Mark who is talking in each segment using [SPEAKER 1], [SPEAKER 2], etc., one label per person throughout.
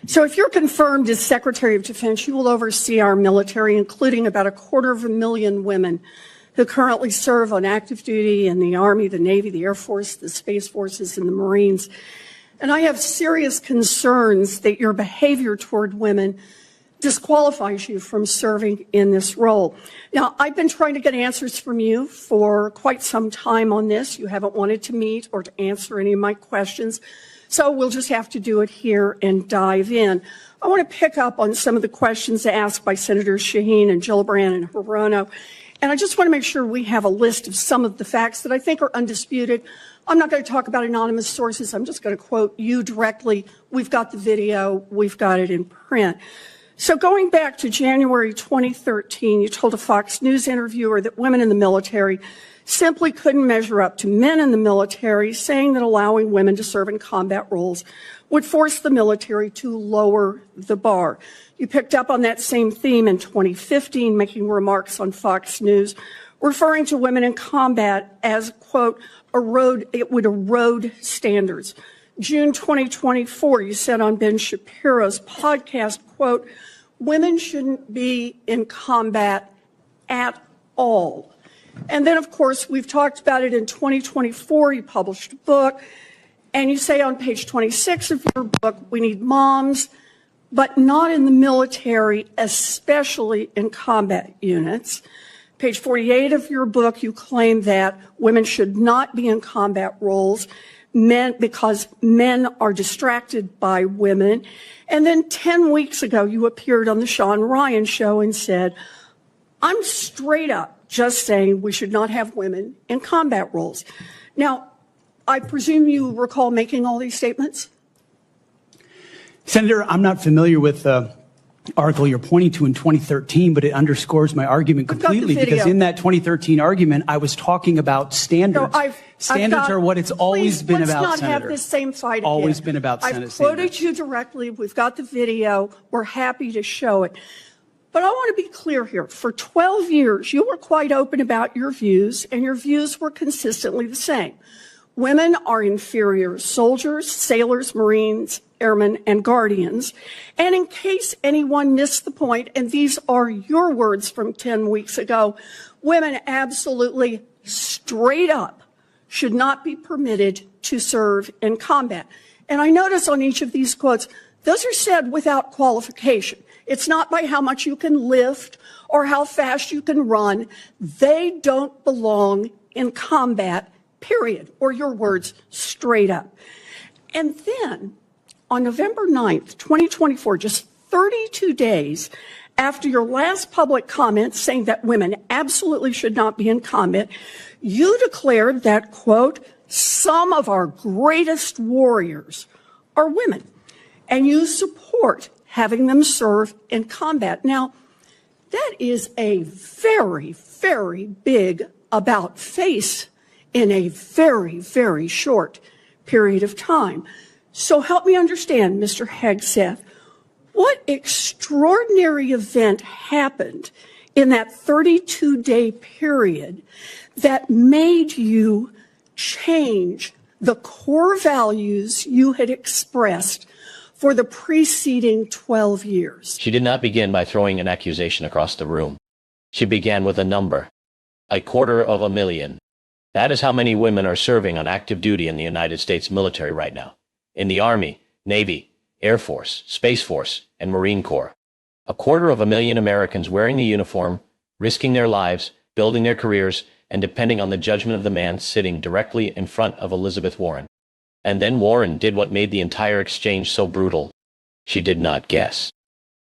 [SPEAKER 1] So if you're confirmed as Secretary of Defense, you will oversee our military, including about 250,000 women who currently serve on active duty in the Army, the Navy, the Air Force, the Space Forces, and the Marines. And I have serious concerns that your behavior toward women disqualifies you from serving in this role. Now, I've been trying to get answers from you for quite some time on this. You haven't wanted to meet or to answer any of my questions, so we'll just have to do it here and dive in. I want to pick up on some of the questions asked by Senators Shaheen and Gillibrand and Hirono, and I just want to make sure we have a list of some of the facts that I think are undisputed. I'm not going to talk about anonymous sources. I'm just going to quote you directly. We've got the video. We've got it in print. So going back to January 2013, you told a Fox News interviewer that women in the military simply couldn't measure up to men in the military, saying that allowing women to serve in combat roles would force the military to lower the bar. You picked up on that same theme in 2015, making remarks on Fox News, referring to women in combat as, quote, it would erode standards. June 2024, you said on Ben Shapiro's podcast, quote, women shouldn't be in combat at all. And then, of course, we've talked about it in 2024. You published a book, and you say on page 26 of your book, we need moms, but not in the military, especially in combat units. Page 48 of your book, you claim that women should not be in combat roles because men are distracted by women. And then 10 weeks ago, you appeared on the Sean Ryan show and said, I'm straight up just saying we should not have women in combat roles. Now, I presume you recall making all these statements?
[SPEAKER 2] Senator, I'm not familiar with the article you're pointing to in 2013, but it underscores my argument completely, because in that 2013 argument, I was talking about standards.
[SPEAKER 1] No,
[SPEAKER 2] standards are what it's always been about,
[SPEAKER 1] Let's not
[SPEAKER 2] Senator.
[SPEAKER 1] have this same fight again.
[SPEAKER 2] Always been about Senate
[SPEAKER 1] I've quoted
[SPEAKER 2] standards.
[SPEAKER 1] you directly. We've got the video. We're happy to show it. But I want to be clear here. For 12 years, you were quite open about your views, and your views were consistently the same. Women are inferior soldiers, sailors, Marines, airmen, and guardians. And in case anyone missed the point, and these are your words from 10 weeks ago, women absolutely straight up should not be permitted to serve in combat. And I notice on each of these quotes, those are said without qualification. It's not by how much you can lift or how fast you can run. They don't belong in combat, period, or your words, straight up. And then on November 9th, 2024, just 32 days after your last public comment saying that women absolutely should not be in combat, you declared that, quote, some of our greatest warriors are women, and you support having them serve in combat. Now, that is a very, very big about face in a very, very short period of time. So help me understand, Mr. Hegseth, what extraordinary event happened in that 32-day period that made you change the core values you had expressed for the preceding 12 years?
[SPEAKER 3] She did not begin by throwing an accusation across the room. She began with a number, 250,000. That is how many women are serving on active duty in the United States military right now. In the Army, Navy, Air Force, Space Force, and Marine Corps. 250,000 Americans wearing the uniform, risking their lives, building their careers, and depending on the judgment of the man sitting directly in front of Elizabeth Warren. And then Warren did what made the entire exchange so brutal. She did not guess.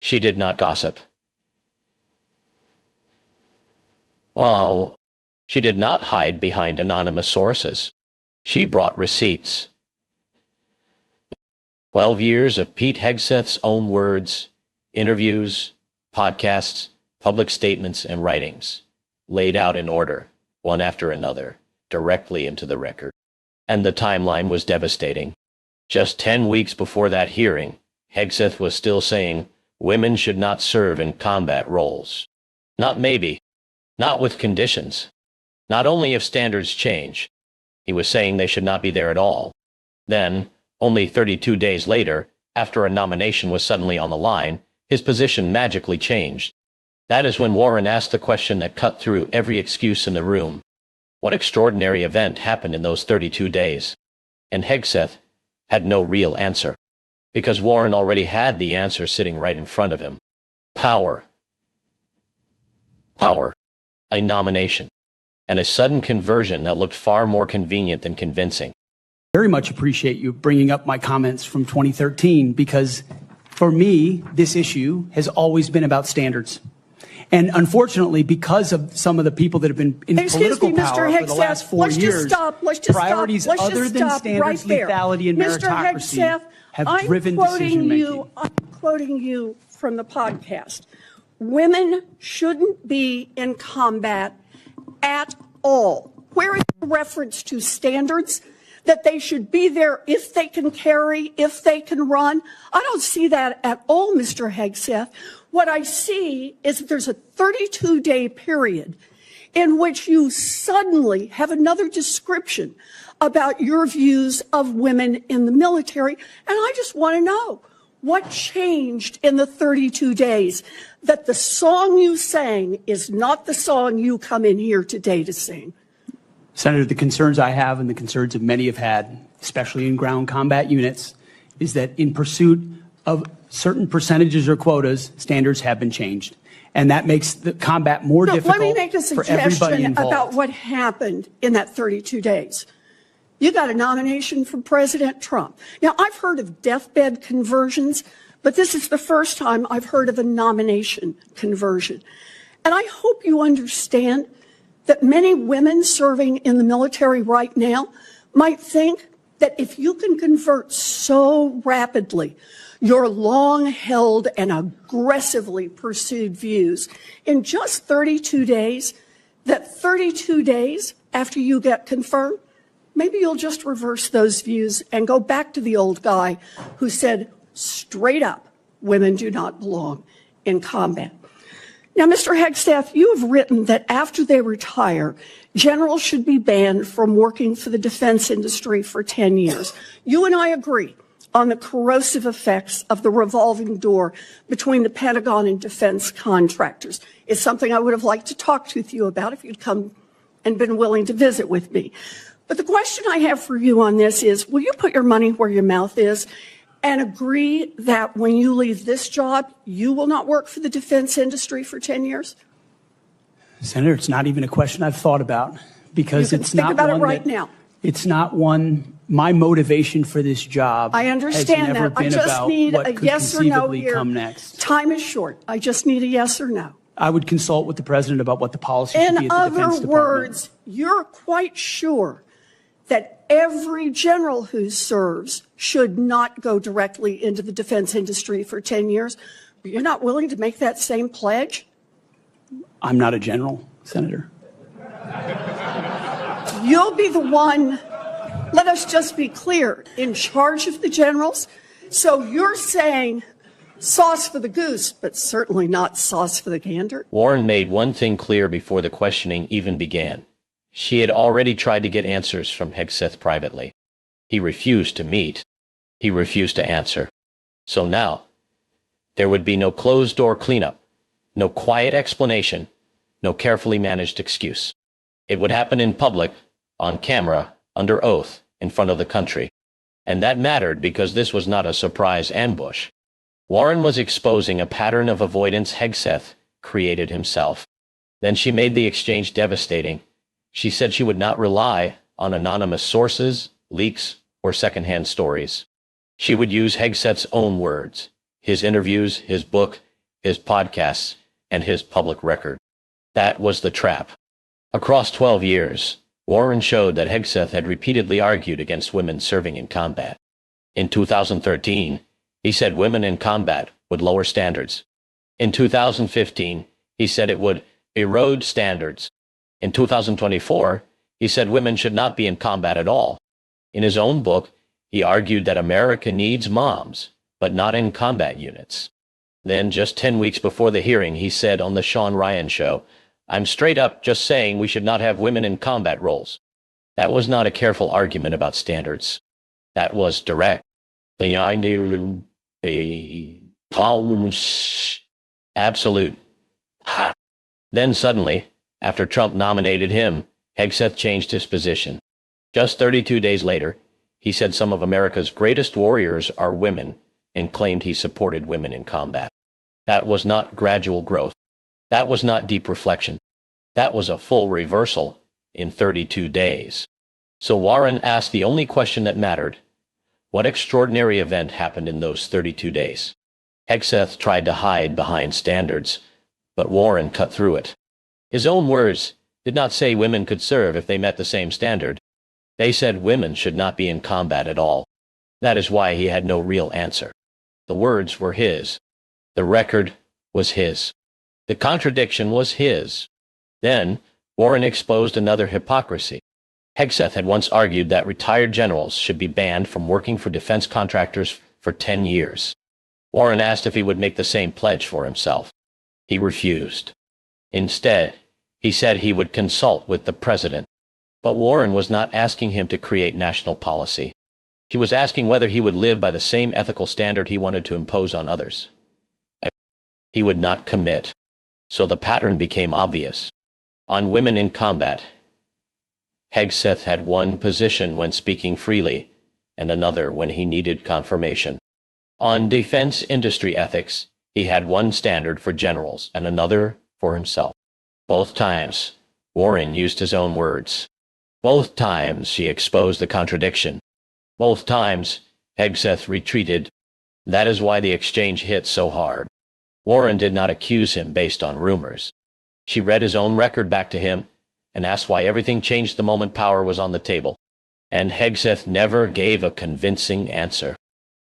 [SPEAKER 3] She did not gossip. Well, she did not hide behind anonymous sources. She brought receipts. 12 years of Pete Hegseth's own words, interviews, podcasts, public statements, and writings, laid out in order, one after another, directly into the record. And the timeline was devastating. Just 10 weeks before that hearing, Hegseth was still saying women should not serve in combat roles. Not maybe, not with conditions, not only if standards change. He was saying they should not be there at all. Then, only 32 days later, after a nomination was suddenly on the line, his position magically changed. That is when Warren asked the question that cut through every excuse in the room. What extraordinary event happened in those 32 days? And Hegseth had no real answer, because Warren already had the answer sitting right in front of him. Power. Power. A nomination. And a sudden conversion that looked far more convenient than convincing.
[SPEAKER 2] Very much appreciate you bringing up my comments from 2013, because for me, this issue has always been about standards. And unfortunately, because of some of the people that have been in political power for the last 4 years, priorities other than standards, lethality, and meritocracy have driven decision-making.
[SPEAKER 1] I'm quoting you from the podcast. Women shouldn't be in combat at all. Where is the reference to standards? That they should be there if they can carry, if they can run? I don't see that at all, Mr. Hegseth. What I see is that there's a 32-day period in which you suddenly have another description about your views of women in the military. And I just want to know, what changed in the 32 days that the song you sang is not the song you come in here today to sing?
[SPEAKER 2] Senator, the concerns I have and the concerns that many have had, especially in ground combat units, is that in pursuit of certain percentages or quotas, standards have been changed. And that makes the combat more difficult for everybody involved.
[SPEAKER 1] Let me make a suggestion about what happened in that 32 days. You got a nomination from President Trump. Now, I've heard of deathbed conversions, but this is the first time I've heard of a nomination conversion. And I hope you understand that many women serving in the military right now might think that if you can convert so rapidly your long-held and aggressively pursued views in just 32 days, that 32 days after you get confirmed, maybe you'll just reverse those views and go back to the old guy who said straight up, women do not belong in combat. Now, Mr. Hegseth, you have written that after they retire, generals should be banned from working for the defense industry for 10 years. You and I agree on the corrosive effects of the revolving door between the Pentagon and defense contractors. It's something I would have liked to talk with you about if you'd come and been willing to visit with me. But the question I have for you on this is, will you put your money where your mouth is and agree that when you leave this job, you will not work for the defense industry for 10 years?
[SPEAKER 2] Senator, it's not even a question I've thought about, because it's not one
[SPEAKER 1] think about it right now.
[SPEAKER 2] It's not one. My motivation for this job
[SPEAKER 1] I understand
[SPEAKER 2] has never
[SPEAKER 1] that. I
[SPEAKER 2] been
[SPEAKER 1] just
[SPEAKER 2] about
[SPEAKER 1] need
[SPEAKER 2] what
[SPEAKER 1] a
[SPEAKER 2] could
[SPEAKER 1] yes or no
[SPEAKER 2] conceivably
[SPEAKER 1] here.
[SPEAKER 2] come next.
[SPEAKER 1] Time is short. I just need a yes or no.
[SPEAKER 2] I would consult with the president about what the policy should be
[SPEAKER 1] In
[SPEAKER 2] at the Defense
[SPEAKER 1] other
[SPEAKER 2] Department.
[SPEAKER 1] words, you're quite sure that every general who serves should not go directly into the defense industry for 10 years. But you're not willing to make that same pledge?
[SPEAKER 2] I'm not a general, Senator.
[SPEAKER 1] You'll be the one, let us just be clear, in charge of the generals. So you're saying sauce for the goose, but certainly not sauce for the gander?
[SPEAKER 3] Warren made one thing clear before the questioning even began. She had already tried to get answers from Hegseth privately. He refused to meet. He refused to answer. So now, there would be no closed-door cleanup, no quiet explanation, no carefully managed excuse. It would happen in public, on camera, under oath, in front of the country. And that mattered because this was not a surprise ambush. Warren was exposing a pattern of avoidance Hegseth created himself. Then she made the exchange devastating. She said she would not rely on anonymous sources, leaks, or secondhand stories. She would use Hegseth's own words, his interviews, his book, his podcasts, and his public record. That was the trap. Across 12 years, Warren showed that Hegseth had repeatedly argued against women serving in combat. In 2013, he said women in combat would lower standards. In 2015, he said it would erode standards. In 2024, he said women should not be in combat at all. In his own book, he argued that America needs moms, but not in combat units. Then, just 10 weeks before the hearing, he said on the Sean Ryan show, "I'm straight up just saying we should not have women in combat roles." That was not a careful argument about standards. That was direct. A absolute. Ha. Then suddenly, after Trump nominated him, Hegseth changed his position. Just 32 days later, he said some of America's greatest warriors are women and claimed he supported women in combat. That was not gradual growth. That was not deep reflection. That was a full reversal in 32 days. So Warren asked the only question that mattered. What extraordinary event happened in those 32 days? Hegseth tried to hide behind standards, but Warren cut through it. His own words did not say women could serve if they met the same standard. They said women should not be in combat at all. That is why he had no real answer. The words were his. The record was his. The contradiction was his. Then Warren exposed another hypocrisy. Hegseth had once argued that retired generals should be banned from working for defense contractors for 10 years. Warren asked if he would make the same pledge for himself. He refused. Instead, he said he would consult with the president. But Warren was not asking him to create national policy. He was asking whether he would live by the same ethical standard he wanted to impose on others. He would not commit. So the pattern became obvious. On women in combat, Hegseth had one position when speaking freely, and another when he needed confirmation. On defense industry ethics, he had one standard for generals and another for himself. Both times, Warren used his own words. Both times he exposed the contradiction. Both times, Hegseth retreated. That is why the exchange hit so hard. Warren did not accuse him based on rumors. She read his own record back to him and asked why everything changed the moment power was on the table. And Hegseth never gave a convincing answer.